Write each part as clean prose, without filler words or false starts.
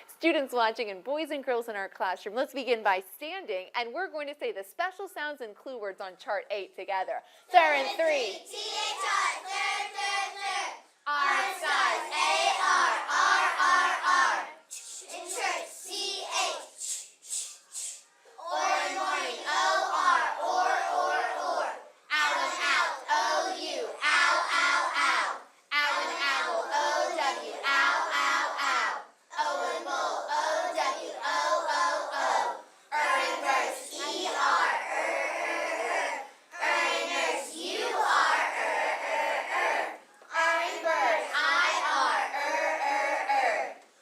Students watching and boys and girls in our classroom, let's begin by standing, and we're going to say the special sounds and clue words on chart 8 together. They're in 3. T-H-R, third, third, third. R stars, A-R, R-R-R. In church, C-H. Or in morning, O-R, or. Owl and out, O-U, ow, ow, ow. Owl and owl, O-W, ow, ow, ow. O and bull, O-W, O-O-O. And verse, E-R, and nurse, U-R, and bird, I-R,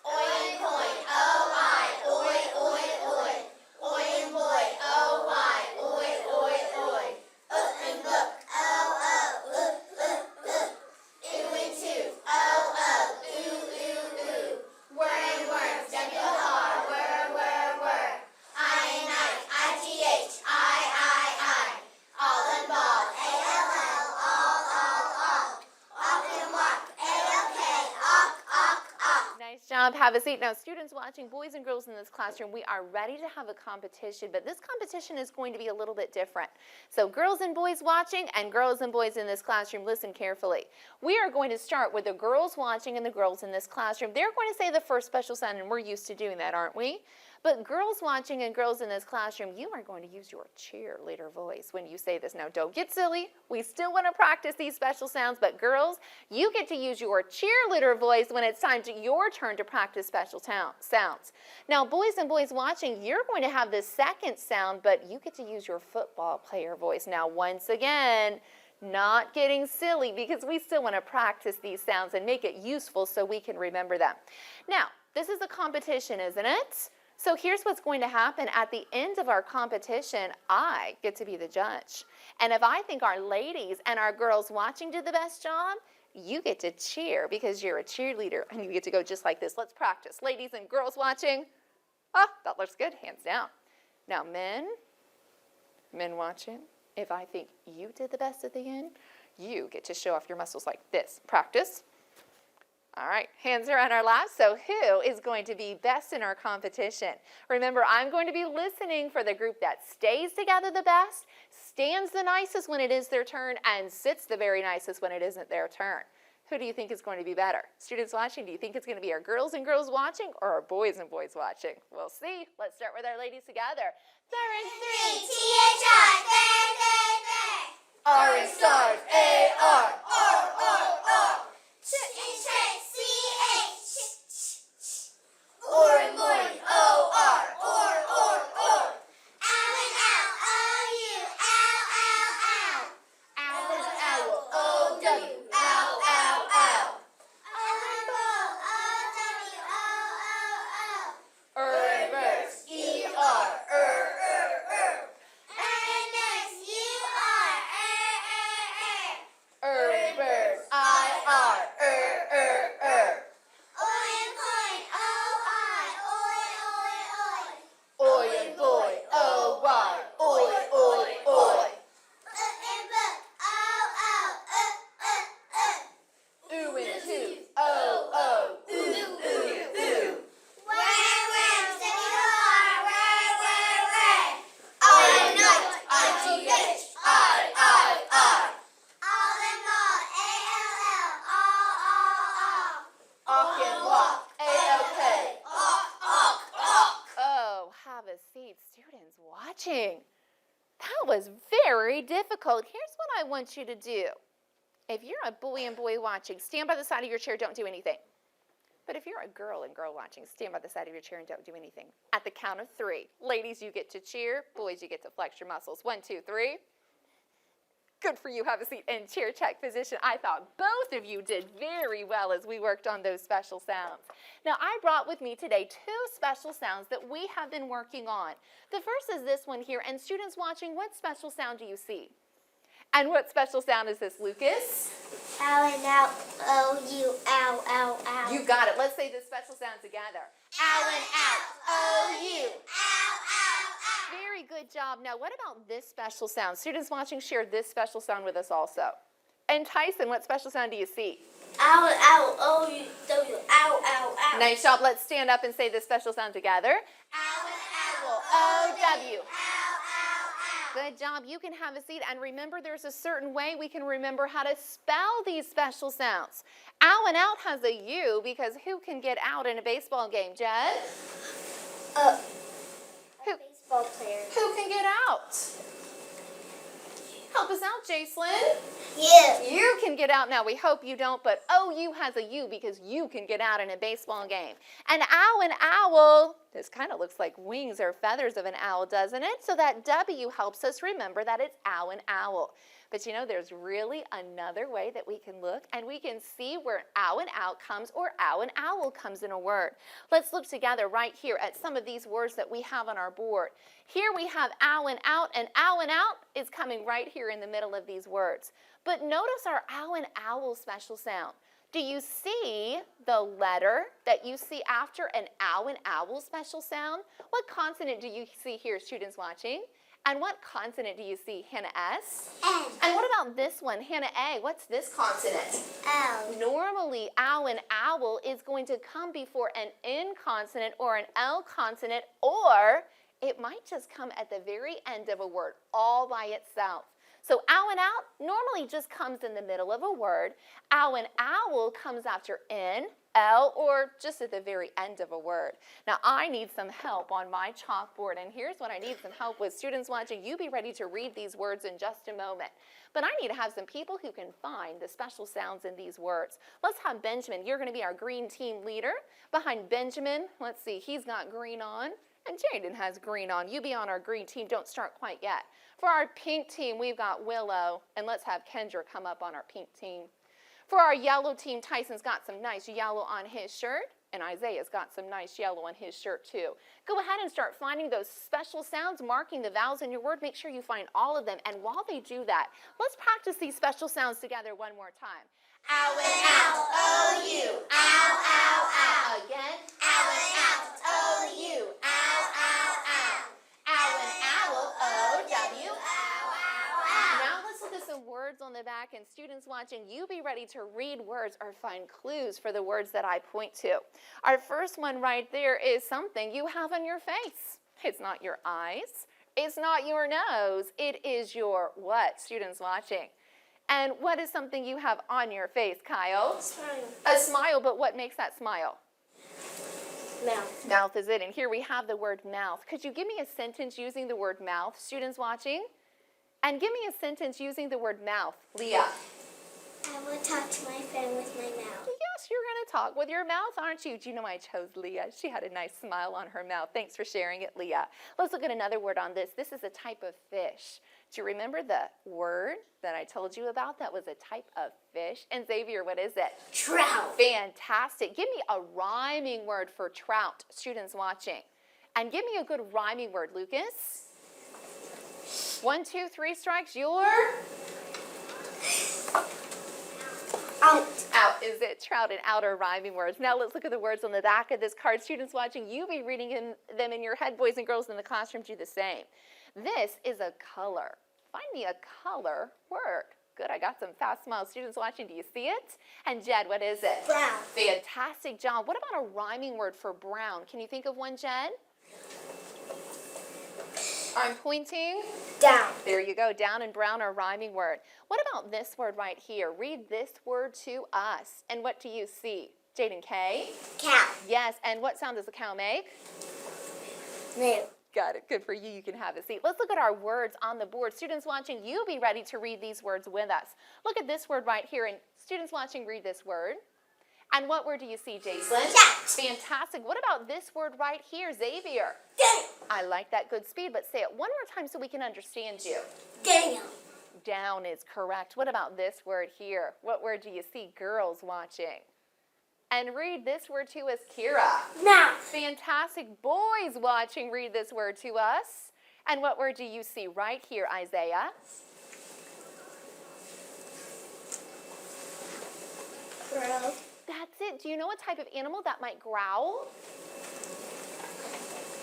Oi and coin, O-I, oi, oi, oi. Oi and boy, O-Y, oi, oi, oi. And book, O-O, Ew and tooth, O-O, ooh, ooh, ooh. Word and worms, W-R, whir. I and knife, I-G-H, I. All and ball, A-L-L, all. Walk and walk, A-L-K, awk. Nice job. Have a seat. Now, students watching, boys and girls in this classroom, we are ready to have a competition, but this competition is going to be a little bit different. So girls and boys watching and girls and boys in this classroom, listen carefully. We are going to start with the girls watching and the girls in this classroom. They're going to say the first special sound, and we're used to doing that, aren't we? But girls watching and girls in this classroom, you are going to use your cheerleader voice when you say this. Now, don't get silly. We still want to practice these special sounds, but girls, you get to use your cheerleader voice when it's your turn to practice special sounds. Now, boys and boys watching, you're going to have the second sound, but you get to use your football player voice. Now, once again, not getting silly because we still want to practice these sounds and make it useful so we can remember them. Now, this is a competition, isn't it? So here's what's going to happen. At the end of our competition, I get to be the judge. And if I think our ladies and our girls watching did the best job, you get to cheer because you're a cheerleader and you get to go just like this. Let's practice. Ladies and girls watching. Oh, that looks good. Hands down. Now, men watching, if I think you did the best at the end, you get to show off your muscles like this. Practice. All right, hands are on our laps. So who is going to be best in our competition? Remember, I'm going to be listening for the group that stays together the best, stands the nicest when it is their turn, and sits the very nicest when it isn't their turn. Who do you think is going to be better? Students watching, do you think it's going to be our girls and girls watching or our boys and boys watching? We'll see. Let's start with our ladies together. They're in 3. T-H-R, third. Orange stars, A-R. In church, C-H. Or in morning, O-R, or. Owl and owl, O-U, ow, ow, ow. Owl and owl, O-W, ow, ow, ow. Owl and bull, O-W, O-O-O. Reverse, E-R, And nurse, U-R, Reverse, I-R, Oi and coin, O-I, oi. Oi and boy, O-Y, oi. And book, O-O, Ooh and tooth, O-O, ooh. Worms, W-R, whir. All and night, I-G-H, I. All and ball, A-L-L, all. Walk and walk, A-O-K. Oh, have a seat, students watching. That was very difficult. Here's what I want you to do. If you're a boy and boy watching, stand by the side of your chair, don't do anything. But if you're a girl and girl watching, stand by the side of your chair and don't do anything. At the count of 3, ladies, you get to cheer. Boys, you get to flex your muscles. 1, 2, 3. Good for you. Have a seat in chair check position. I thought both of you did very well as we worked on those special sounds. Now, I brought with me today 2 special sounds that we have been working on. The first is this one here, and students watching, what special sound do you see? And what special sound is this, Lucas? Ow and out, O-U, ow. You got it. Let's say this special sound together. Ow and out, O-U. Ow. Very good job. Now, what about this special sound? Students watching, share this special sound with us also. And Tyson, what special sound do you see? Owl, owl, O-U-W, ow, ow, ow. Nice job. Let's stand up and say the special sound together. Owl, O-W. ow, ow, ow. Good job. You can have a seat. And remember, there's a certain way we can remember how to spell these special sounds. Ow and out has a U because who can get out in a baseball game, Jed? Who? Baseball player. Who can get out? Help us out, Jacelyn. You. You can get out now. We hope you don't, but OU has a U because you can get out in a baseball game. And ow and owl, this kind of looks like wings or feathers of an owl, doesn't it? So that W helps us remember that it's ow and owl. But you know, there's really another way that we can look and we can see where ow and out comes or ow and owl comes in a word. Let's look together right here at some of these words that we have on our board. Here we have ow and out is coming right here in the middle of these words. But notice our ow and owl special sound. Do you see the letter that you see after an ow and owl special sound? What consonant do you see here, students watching? And what consonant do you see, Hannah S? N. And what about this one, Hannah A? What's this consonant? L. Normally, ow and owl is going to come before an N consonant or an L consonant, or it might just come at the very end of a word all by itself. So ow and out normally just comes in the middle of a word. Ow and owl comes after N, L, or just at the very end of a word. Now I need some help on my chalkboard, and here's what I need some help with. Students watching, you be ready to read these words in just a moment. But I need to have some people who can find the special sounds in these words. Let's have Benjamin. You're going to be our green team leader. Behind Benjamin, let's see, he's got green on. And Jaden has green on. You be on our green team. Don't start quite yet. For our pink team, we've got Willow. And let's have Kendra come up on our pink team. For our yellow team, Tyson's got some nice yellow on his shirt. And Isaiah's got some nice yellow on his shirt too. Go ahead and start finding those special sounds, marking the vowels in your word. Make sure you find all of them. And while they do that, let's practice these special sounds together one more time. Ow and ow, O-U, ow, ow, ow. Again. Ow and ow, O-U, ow, ow, ow. Ow and owl, O-W. Ow, ow, ow. Now let's look at some words on the back, and students watching, you be ready to read words or find clues for the words that I point to. Our first one right there is something you have on your face. It's not your eyes. It's not your nose. It is your what, students watching? And what is something you have on your face, Kyle? Smile. A smile, but what makes that smile? Mouth. Mouth is it, and here we have the word mouth. Could you give me a sentence using the word mouth, students watching? And give me a sentence using the word mouth, Leah. I will talk to my friend with my mouth. Yes, you're going to talk with your mouth, aren't you? Do you know I chose Leah? She had a nice smile on her mouth. Thanks for sharing it, Leah. Let's look at another word on this. This is a type of fish. Do you remember the word that I told you about that was a type of fish? And Xavier, what is it? Trout. Fantastic. Give me a rhyming word for trout, students watching. And give me a good rhyming word, Lucas. 1, 2, 3 strikes. Your Out. out. Is it trout and out are rhyming words? Now let's look at the words on the back of this card. Students watching, you be reading them in your head. Boys and girls in the classroom do the same. This is a color. Find me a color word. Good, I got some fast smiles. Students watching, do you see it? And Jed, what is it? Brown. Fantastic job. What about a rhyming word for brown? Can you think of one, Jed? I'm pointing. Down. There you go. Down and brown are rhyming word. What about this word right here? Read this word to us. And what do you see? Jaden K? Cow. Yes. And what sound does a cow make? Moo. Got it. Good for you. You can have a seat. Let's look at our words on the board. Students watching, you be ready to read these words with us. Look at this word right here. And students watching, read this word. And what word do you see, Jason? Cat. Fantastic. What about this word right here, Xavier? Down. I like that good speed, but say it one more time so we can understand you. Down. Down is correct. What about this word here? What word do you see, girls watching? And read this word to us, Kira. Mouth. Fantastic. Boys watching, read this word to us. And what word do you see right here, Isaiah? Grow. That's it. Do you know what type of animal that might growl?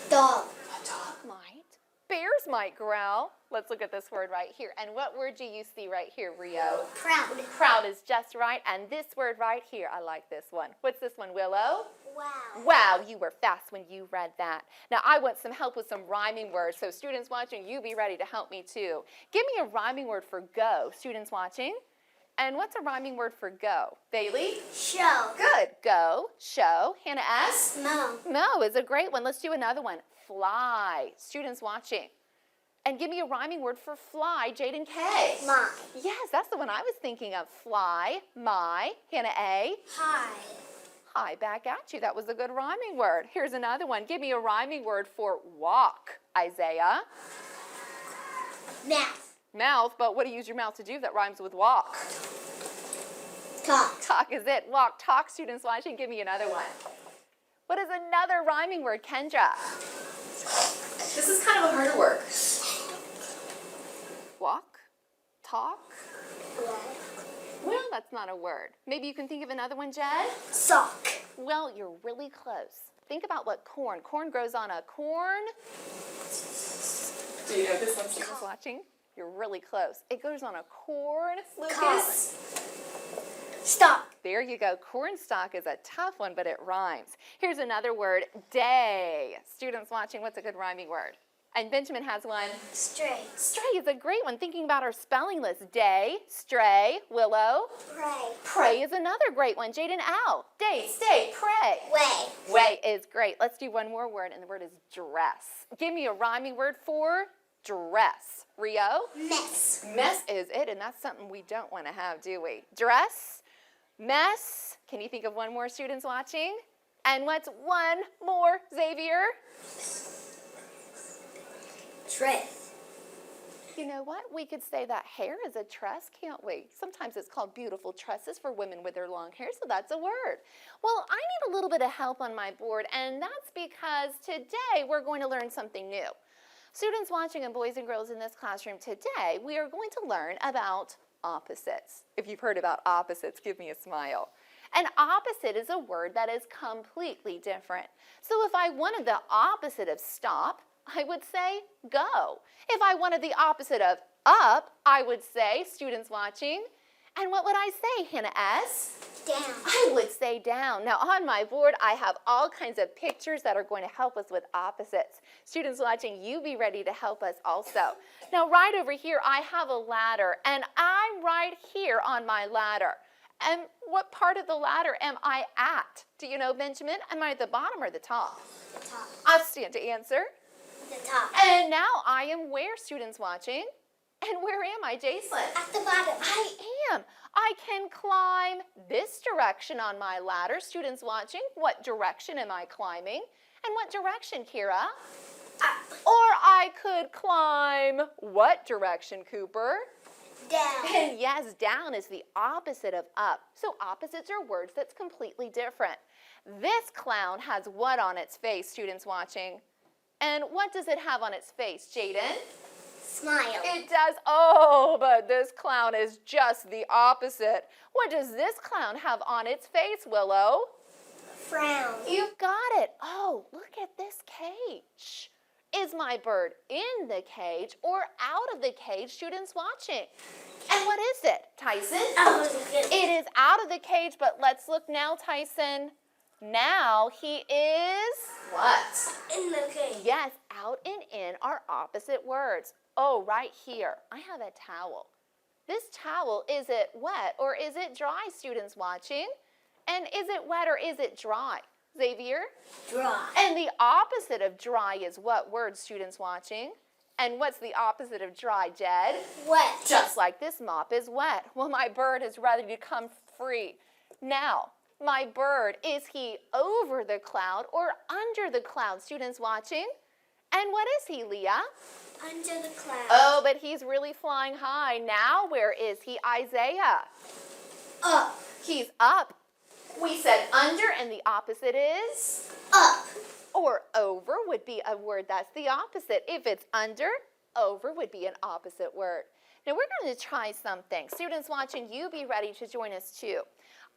Dog. A dog might. Bears might growl. Let's look at this word right here. And what word do you see right here, Rio? Proud. Proud is just right. And this word right here, I like this one. What's this one, Willow? Wow. Wow, you were fast when you read that. Now, I want some help with some rhyming words. So students watching, you be ready to help me too. Give me a rhyming word for go, students watching. And what's a rhyming word for go? Bailey? Show. Good. Go, show. Hannah S? Mow. Mo is a great one. Let's do another one. Fly. Students watching. And give me a rhyming word for fly, Jaden K. My. Yes, that's the one I was thinking of. Fly, my. Hannah A. Hi. Hi, back at you. That was a good rhyming word. Here's another one. Give me a rhyming word for walk, Isaiah. Mouth. Mouth, but what do you use your mouth to do that rhymes with walk? Talk. Talk is it. Walk, talk, students watching. Give me another one. What is another rhyming word, Kendra? This is kind of a harder word. Walk, talk. Well, that's not a word. Maybe you can think of another one, Jed? Sock. Well, you're really close. Think about what corn. Corn grows on a corn. Do you know this one, students watching? You're really close. It goes on a corn, Lucas. Stop. There you go. Corn stalk is a tough one, but it rhymes. Here's another word, day. Students watching, what's a good rhyming word? And Benjamin has one. Stray. Stray is a great one. Thinking about our spelling list. Day, stray, willow. Pray. Pray is another great one. Jaden Owl. Day, stay, pray. Way. Way is great. Let's do one more word, and the word is dress. Give me a rhyming word for dress. Rio? Mess. Mess is it, and that's something we don't want to have, do we? Dress, mess. Can you think of one more, students watching? And what's one more, Xavier? Dress. You know what? We could say that hair is a tress, can't we? Sometimes it's called beautiful tresses for women with their long hair, so that's a word. Well, I need a little bit of help on my board, and that's because today we're going to learn something new. Students watching and boys and girls in this classroom today, we are going to learn about opposites. If you've heard about opposites, give me a smile. An opposite is a word that is completely different. So if I wanted the opposite of stop, I would say go. If I wanted the opposite of up, I would say, students watching, and what would I say, Hannah S? Down. I would say down. Now on my board, I have all kinds of pictures that are going to help us with opposites. Students watching, you be ready to help us also. Now right over here, I have a ladder, and I'm right here on my ladder. And what part of the ladder am I at? Do you know, Benjamin? Am I at the bottom or the top? The top. I stand to answer. The top. And now I am where, students watching? And where am I, Jason? At the bottom. I am. I can climb this direction on my ladder. Students watching, what direction am I climbing? And what direction, Kira? Up. Or I could climb what direction, Cooper? Down. And yes, down is the opposite of up. So opposites are words that's completely different. This clown has what on its face, students watching? And what does it have on its face, Jaden? Smile. It does. Oh, but this clown is just the opposite. What does this clown have on its face, Willow? Frown. You've got it. Oh, look at this cage. Is my bird in the cage or out of the cage, students watching? And what is it, Tyson? It is out of the cage, but let's look now, Tyson. Now he is what? In the cage. Yes, out and in are opposite words. Oh, right here, I have a towel. This towel, is it wet or is it dry, students watching? And is it wet or is it dry? Xavier? Dry. And the opposite of dry is what word, students watching? And what's the opposite of dry, Jed? Wet. Just like this mop is wet. Well, my bird is ready to come free. Now, my bird, is he over the cloud or under the cloud, students watching? And what is he, Leah? Under the cloud. Oh, but he's really flying high. Now where is he, Isaiah? Up. He's up. We said under, and the opposite is? Up. Or over would be a word that's the opposite. If it's under, over would be an opposite word. Now we're going to try something. Students watching, you be ready to join us too.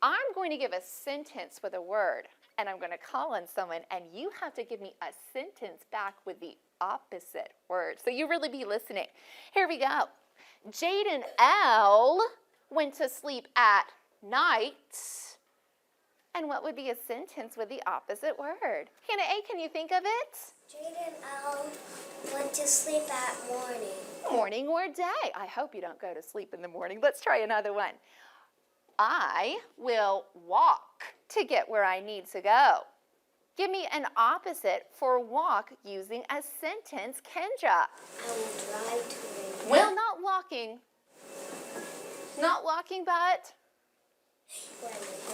I'm going to give a sentence with a word, and I'm going to call on someone, and you have to give me a sentence back with the opposite word. So you really be listening. Here we go. Jaden L went to sleep at night. And what would be a sentence with the opposite word? Hannah A, can you think of it? Jaden L went to sleep at morning. Morning or day. I hope you don't go to sleep in the morning. Let's try another one. I will walk to get where I need to go. Give me an opposite for walk using a sentence, Kendra. I will drive to work. Well, not walking. Not walking, but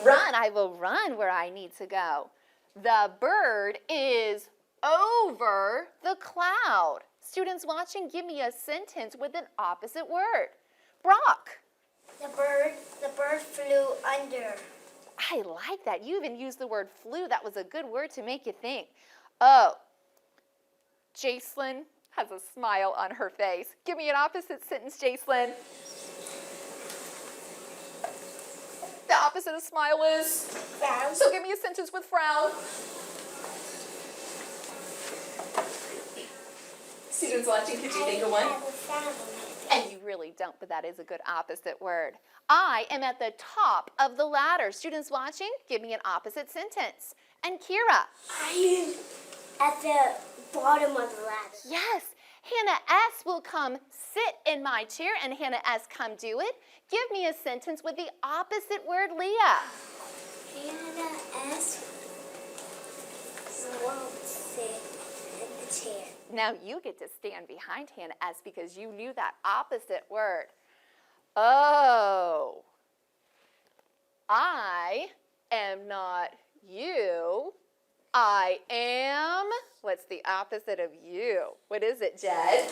run. I will run where I need to go. The bird is over the cloud. Students watching, give me a sentence with an opposite word. Brock. The bird flew under. I like that. You even used the word flew. That was a good word to make you think. Oh, Jacelyn has a smile on her face. Give me an opposite sentence, Jacelyn. The opposite of smile is? Frown. So give me a sentence with frown. Students watching, could you think of one? I have a frown on my face. And you really don't, but that is a good opposite word. I am at the top of the ladder. Students watching, give me an opposite sentence. And Kira. I am at the bottom of the ladder. Yes, Hannah S will come sit in my chair and Hannah S come do it. Give me a sentence with the opposite word, Leah. Hannah S won't sit in the chair. Now you get to stand behind Hannah S because you knew that opposite word. Oh, I am not you. I am, what's the opposite of you? What is it, Jed?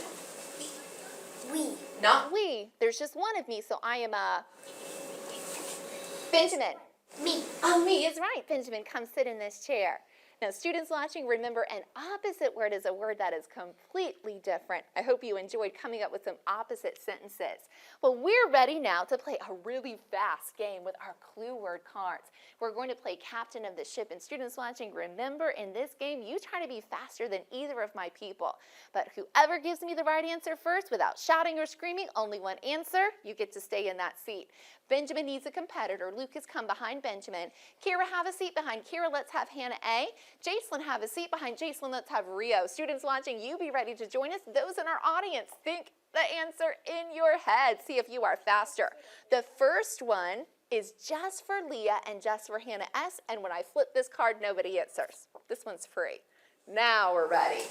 We. Not we. There's just one of me, so I am a Benjamin. Me. Oh, me is right. Benjamin, come sit in this chair. Now, students watching, remember an opposite word is a word that is completely different. I hope you enjoyed coming up with some opposite sentences. Well, we're ready now to play a really fast game with our clue word cards. We're going to play captain of the ship. And students watching, remember in this game, you try to be faster than either of my people. But whoever gives me the right answer first without shouting or screaming, only one answer, you get to stay in that seat. Benjamin needs a competitor. Lucas, come behind Benjamin. Kira, have a seat behind Kira. Let's have Hannah A. Jacelyn, have a seat behind Jacelyn. Let's have Rio. Students watching, you be ready to join us. Those in our audience, think the answer in your head. See if you are faster. The first one is just for Leah and just for Hannah S. And when I flip this card, nobody answers. This one's free. Now we're ready.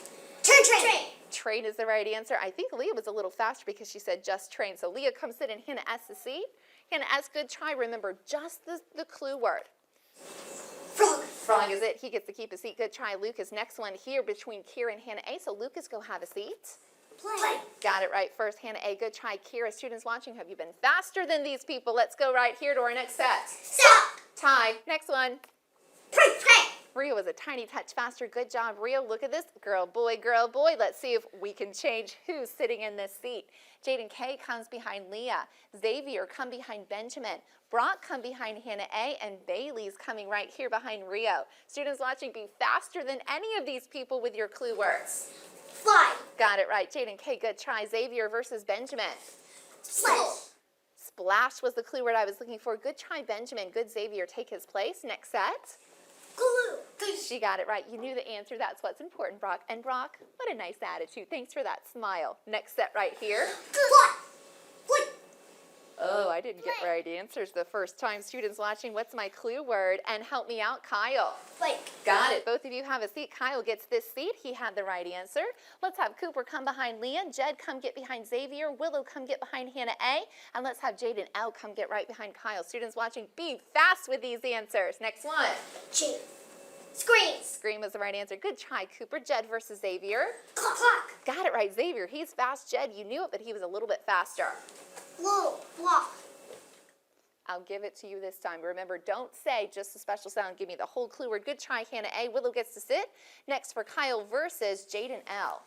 Train. Train is the right answer. I think Leah was a little faster because she said just train. So Leah, come sit in Hannah S.'s seat. Hannah S., good try. Remember just the clue word. Frog. Frog is it. He gets to keep a seat. Good try. Lucas, next one here between Kira and Hannah A. So Lucas, go have a seat. Play. Got it right first. Hannah A., good try. Kira, students watching, have you been faster than these people? Let's go right here to our next set. Stop. Tie. Next one. Pray. Rio was a tiny touch faster. Good job, Rio. Look at this. Girl, boy, girl, boy. Let's see if we can change who's sitting in this seat. Jaden K comes behind Leah. Xavier, come behind Benjamin. Brock, come behind Hannah A. And Bailey's coming right here behind Rio. Students watching, be faster than any of these people with your clue words. Fly. Got it right. Jaden K, good try. Xavier versus Benjamin. Splash. Splash was the clue word I was looking for. Good try, Benjamin. Good, Xavier. Take his place. Next set. Glue. She got it right. You knew the answer. That's what's important, Brock. And Brock, what a nice attitude. Thanks for that smile. Next set right here. Fly. Oh, I didn't get right answers the first time. Students watching, what's my clue word? And help me out, Kyle. Flake. Got it. Both of you have a seat. Kyle gets this seat. He had the right answer. Let's have Cooper come behind Leah. Jed, come get behind Xavier. Willow, come get behind Hannah A. And let's have Jaden L. come get right behind Kyle. Students watching, be fast with these answers. Next one. G. Scream. Scream was the right answer. Good try, Cooper. Jed versus Xavier. Clock. Got it right, Xavier. He's fast. Jed, you knew it, but he was a little bit faster. Blue. Block. I'll give it to you this time. Remember, don't say just a special sound. Give me the whole clue word. Good try, Hannah A. Willow gets to sit. Next for Kyle versus Jaden L.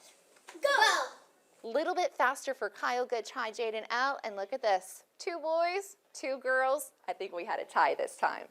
Go. Little bit faster for Kyle. Good try, Jaden L. And look at this. 2 boys, 2 girls. I think we had a tie this time.